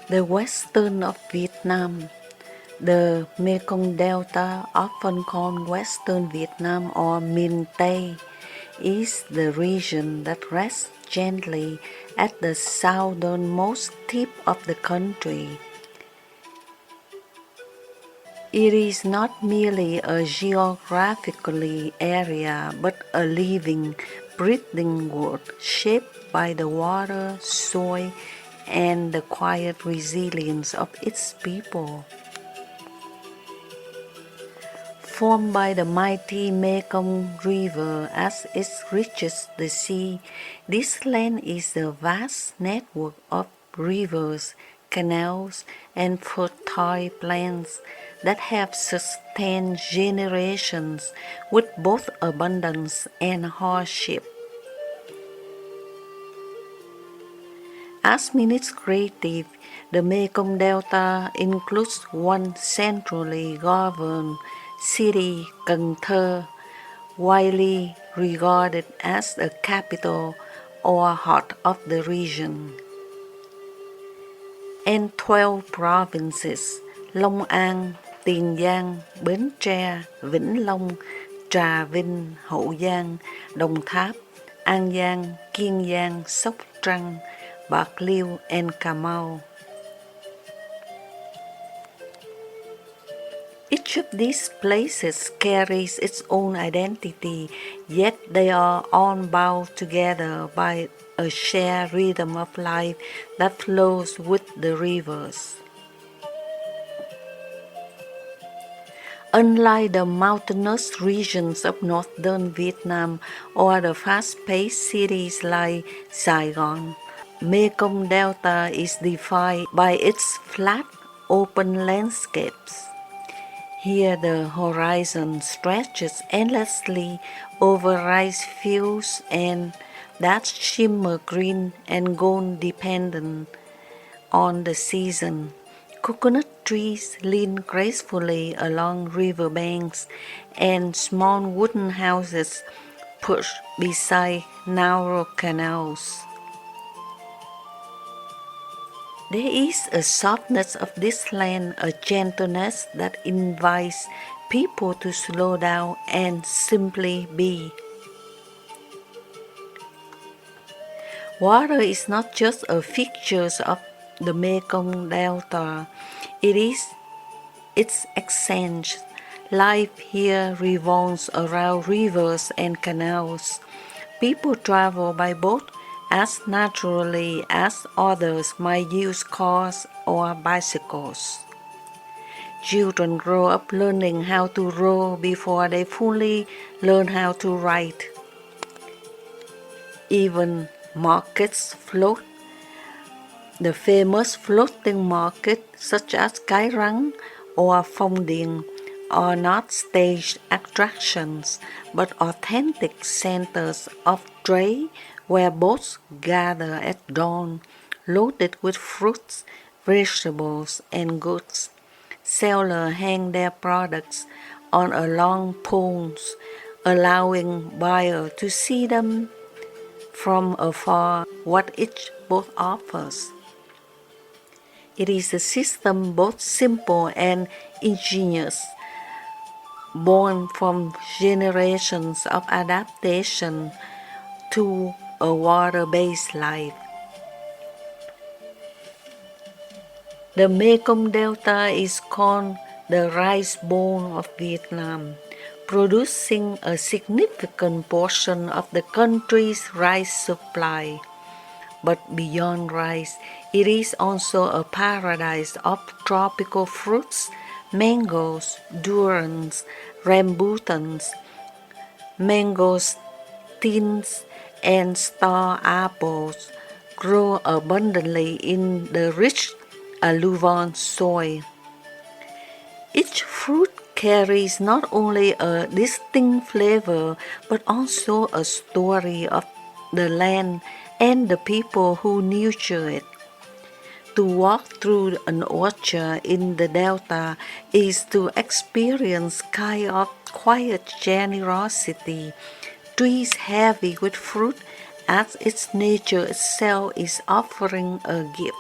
The western of Vietnam. The Mekong Delta, often called Western Vietnam or Miền Tây, is the region that rests gently at the southernmost tip of the country. It is not merely a geographical area, but a living, breathing world shaped by the water, soil, and the quiet resilience of its people. Formed by the mighty Mekong River as it reaches the sea, this land is a vast network of rivers, canals, and fertile plains that have sustained generations with both abundance and hardship. Administrative, the Mekong Delta includes one centrally governed city, Cần Thơ, widely regarded as the capital or heart of the region, and 12 provinces, Long An, Tiền Giang, Bến Tre, Vĩnh Long, Trà Vinh, Hậu Giang, Đồng Tháp, An Giang, Kiên Giang, Sóc Trăng, Bạc Liêu, and Cà Mau. Each of these places carries its own identity, yet they are all bound together by a shared rhythm of life that flows with the rivers. Unlike the mountainous regions of northern Vietnam or the fast-paced cities like Saigon, Mekong Delta is defined by its flat, open landscapes. Here the horizon stretches endlessly over rice fields and that shimmer green and gold dependent on the season. Coconut trees lean gracefully along riverbanks and small wooden houses perched beside narrow canals. There is a softness of this land, a gentleness that invites people to slow down and simply be. Water is not just a feature of the Mekong Delta, it is its essence. Life here revolves around rivers and canals. People travel by boat as naturally as others might use cars or bicycles. Children grow up learning how to row before they fully learn how to ride. Even markets float. The famous floating market such as Cái Răng or Phong Điền are not staged attractions but authentic centers of trade where boats gather at dawn, loaded with fruits, vegetables, and goods. Sellers hang their products on a long poles, allowing buyers to see them from afar what each boat offers. It is a system both simple and ingenious, born from generations of adaptation to a water-based life. The Mekong Delta is called the rice bowl of Vietnam, producing a significant portion of the country's rice supply. But beyond rice, it is also a paradise of tropical fruits, mangoes, durians, rambutans, mangosteens, and star apples grow abundantly in the rich alluvial soil. Each fruit carries not only a distinct flavor but also a story of the land and the people who nurture it. To walk through an orchard in the Delta is to experience kind of quiet generosity, trees heavy with fruit as its nature itself is offering a gift.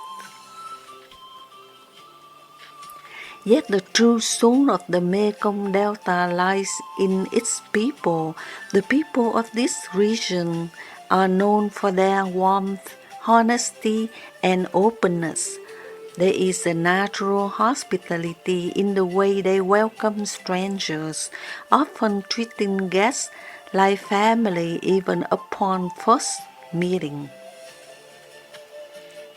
Yet the true soul of the Mekong Delta lies in its people. The people of this region are known for their warmth, honesty, and openness. There is a natural hospitality in the way they welcome strangers, often treating guests like family even upon first meeting.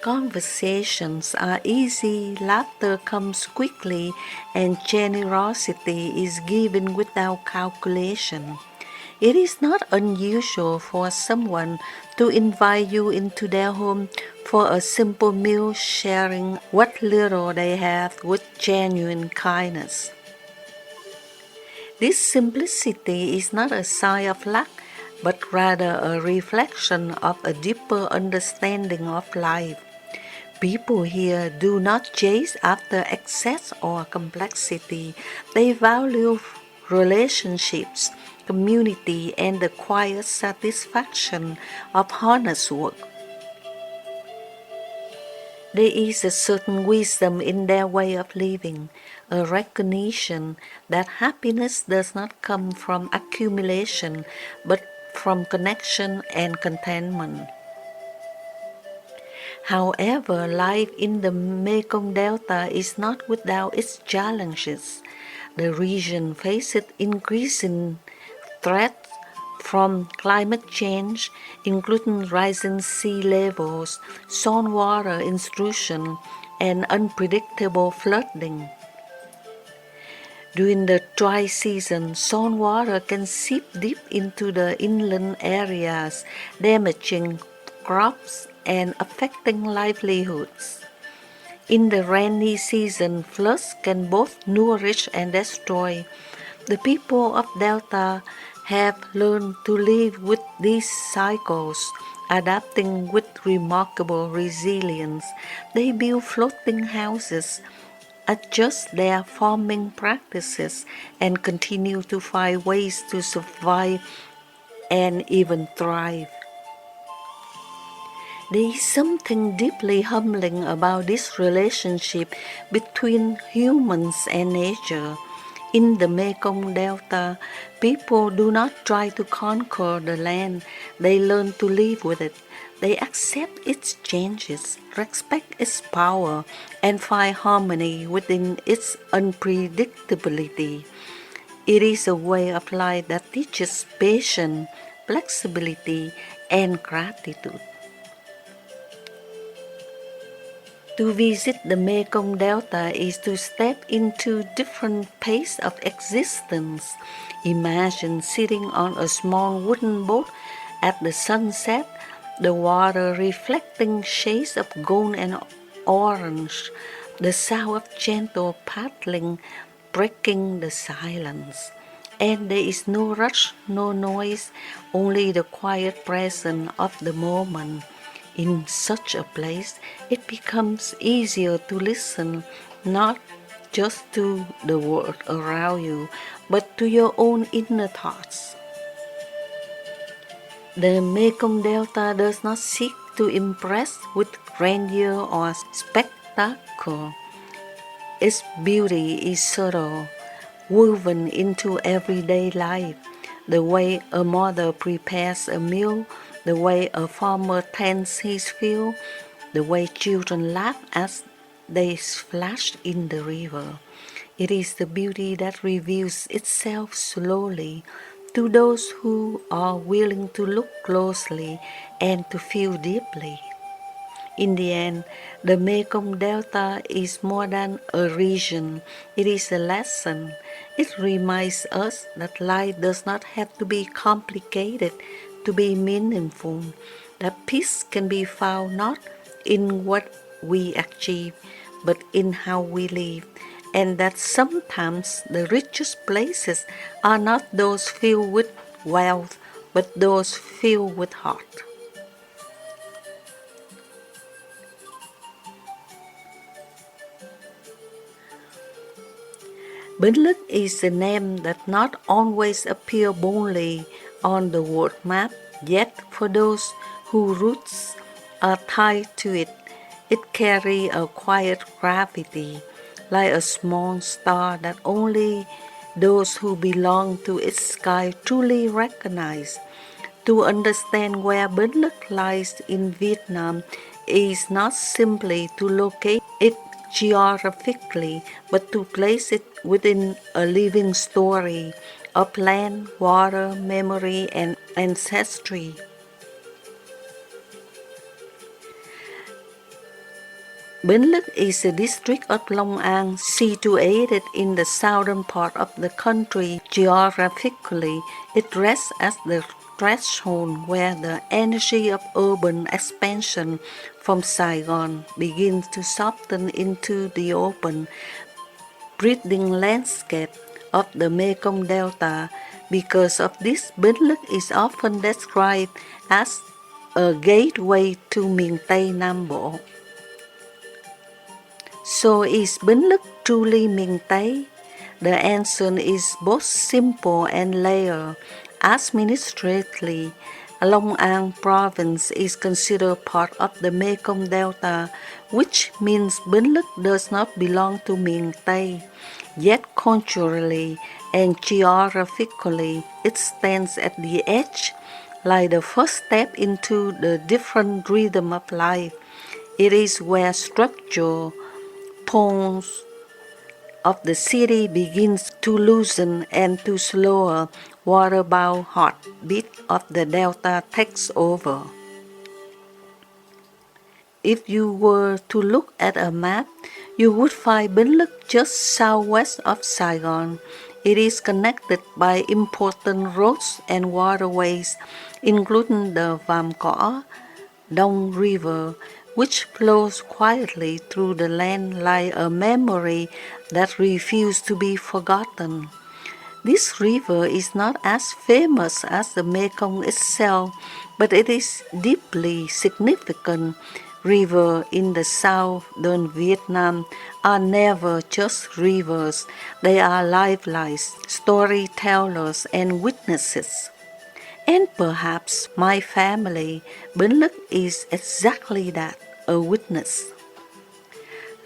Conversations are easy, laughter comes quickly, and generosity is given without calculation. It is not unusual for someone to invite you into their home for a simple meal, sharing what little they have with genuine kindness. This simplicity is not a sign of lack, but rather a reflection of a deeper understanding of life. People here do not chase after excess or complexity. They value relationships, community, and the quiet satisfaction of honest work. There is a certain wisdom in their way of living, a recognition that happiness does not come from accumulation, but from connection and contentment. However, life in the Mekong Delta is not without its challenges. The region faces increasing threats from climate change, including rising sea levels, saltwater intrusion, and unpredictable flooding. During the dry season, saltwater can seep deep into the inland areas, damaging crops and affecting livelihoods. In the rainy season, floods can both nourish and destroy. The people of Delta have learned to live with these cycles, adapting with remarkable resilience. They build floating houses, adjust their farming practices, and continue to find ways to survive and even thrive. There is something deeply humbling about this relationship between humans and nature. In the Mekong Delta, people do not try to conquer the land, they learn to live with it. They accept its changes, respect its power, and find harmony within its unpredictability. It is a way of life that teaches patience, flexibility, and gratitude. To visit the Mekong Delta is to step into different pace of existence. Imagine sitting on a small wooden boat at the sunset, the water reflecting shades of gold and orange, the sound of gentle paddling breaking the silence. And there is no rush, no noise, only the quiet presence of the moment. In such a place, it becomes easier to listen not just to the world around you, but to your own inner thoughts. The Mekong Delta does not seek to impress with grandeur or spectacle. Its beauty is subtle, woven into everyday life. The way a mother prepares a meal, the way a farmer tends his field, the way children laugh as they splash in the river. It is the beauty that reveals itself slowly to those who are willing to look closely and to feel deeply. In the end, the Mekong Delta is more than a region, it is a lesson. It reminds us that life does not have to be complicated to be meaningful, that peace can be found not in what we achieve, but in how we live, and that sometimes the richest places are not those filled with wealth, but those filled with heart. Bến Lức is a name that not always appears boldly on the world map, yet for those whose roots are tied to it, it carries a quiet gravity. like a small star that only those who belong to its sky truly recognize. To understand where Bến Lức lies in Vietnam is not simply to locate it geographically, but to place it within a living story of land, water, memory, and ancestry. Bến Lức is a district of Long An, situated in the southern part of the country. Geographically, it rests at the threshold where the energy of urban expansion from Saigon begins to soften into the open, breathing landscape of the Mekong Delta. Because of this, Bến Lức is often described as a gateway to Miền Tây Nam Bộ. So is Bến Lức truly miền Tây? The answer is both simple and layered. Administratively, Long An province is considered part of the Mekong Delta, which means Bến Lức does not belong to miền Tây. Yet culturally and geographically, it stands at the edge, like the first step into the different rhythm of life. It is where structure pulse of the city begins to loosen and to slower waterbound heartbeat of the delta takes over. If you were to look at a map, you would find Bến Lức just southwest of Saigon. It is connected by important roads and waterways, including the Vàm Cỏ, Mekong River, which flows quietly through the land like a memory that refuses to be forgotten. This river is not as famous as the Mekong itself, but it is deeply significant. Rivers in the southern Vietnam are never just rivers, they are lifelines, storytellers, and witnesses. And perhaps my family, Bến Lức, is exactly that, a witness.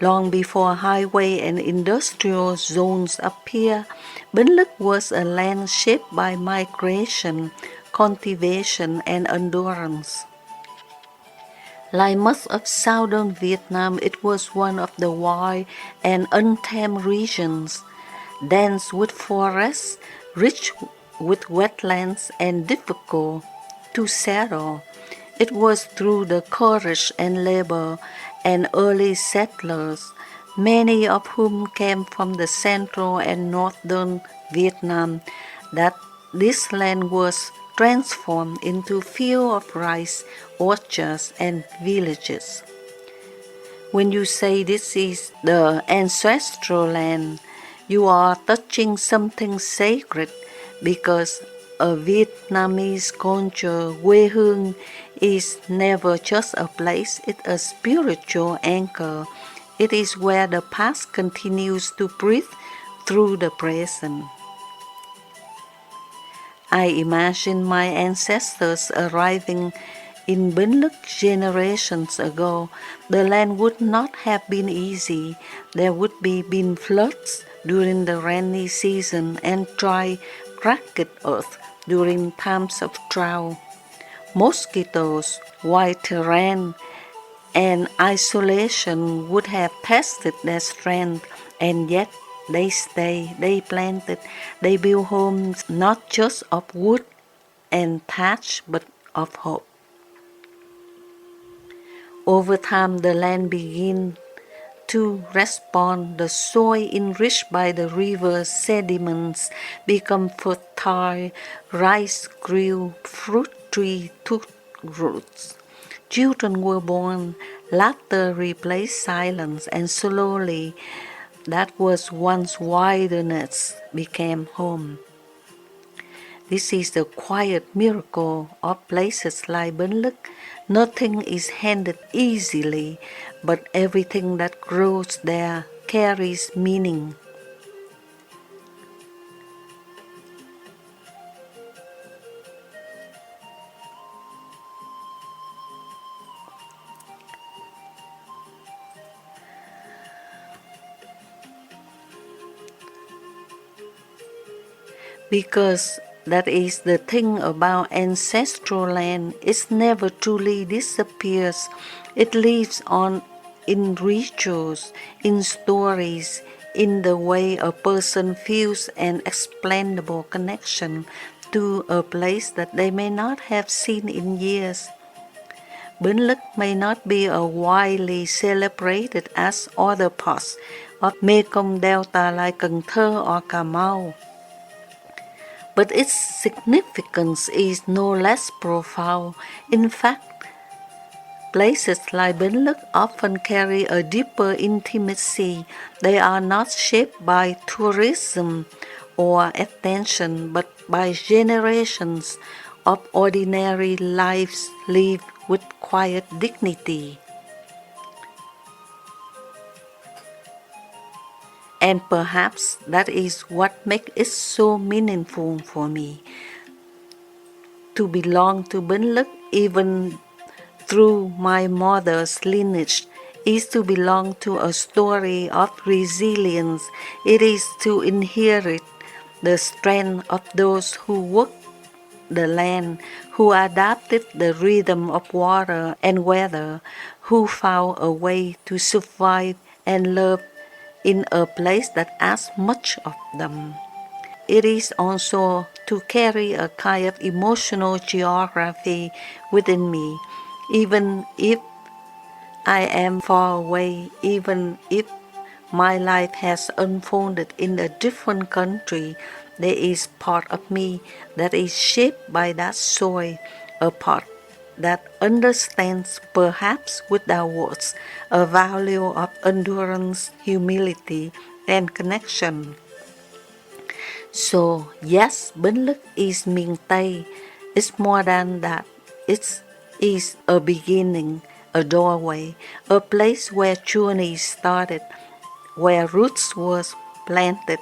Long before highway and industrial zones appear, Bến Lức was a land shaped by migration, cultivation, and endurance. Like much of southern Vietnam, it was one of the wild and untamed regions, dense with forests, rich with wetlands, and difficult to settle. It was through the courage and labor and early settlers, many of whom came from the central and northern Vietnam, that this land was transformed into fields of rice, orchards, and villages. When you say this is the ancestral land, you are touching something sacred, because a Vietnamese culture, quê hương, is never just a place, it's a spiritual anchor. It is where the past continues to breathe through the present. I imagine my ancestors arriving in Bến Lức generations ago. The land would not have been easy. There would be been floods during the rainy season and dry, ragged earth during times of drought. Mosquitoes, wild terrain, and isolation would have tested their strength, and yet they stayed, they planted, they built homes not just of wood and thatch, but of hope. Over time, the land began to respond. The soil enriched by the river's sediments became fertile. Rice grew, fruit trees took roots. Children were born. Laughter replaced silence, and slowly that was once wilderness became home. This is the quiet miracle of places like Bến Lức. Nothing is handed easily, but everything that grows there carries meaning. Because that is the thing about ancestral land, it never truly disappears. It lives on in rituals, in stories, in the way a person feels an explainable connection to a place that they may not have seen in years. Bến Lức may not be as widely celebrated as other parts of Mekong Delta like Cần Thơ or Cà Mau, but its significance is no less profound. In fact, places like Bến Lức often carry a deeper intimacy. They are not shaped by tourism or attention, but by generations of ordinary lives lived with quiet dignity. And perhaps that is what makes it so meaningful for me. To belong to Bến Lức, even through my mother's lineage, is to belong to a story of resilience. It is to inherit the strength of those who worked the land, who adapted the rhythm of water and weather, who found a way to survive and love in a place that asks much of them. It is also to carry a kind of emotional geography within me, even if I am far away, even if my life has unfolded in a different country. There is part of me that is shaped by that soil, a part that understands, perhaps without words, a value of endurance, humility, and connection. So, yes, Bến Lức is miền Tây. It's more than that. It is a beginning, a doorway, a place where journeys started, where roots were planted,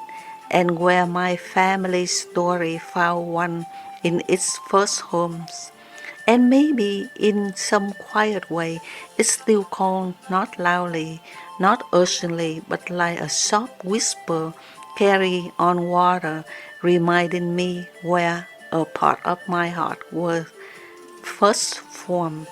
and where my family's story found one in its first homes. And maybe in some quiet way, it still calls not loudly, not urgently, but like a soft whisper carried on water, reminding me where a part of my heart was first formed.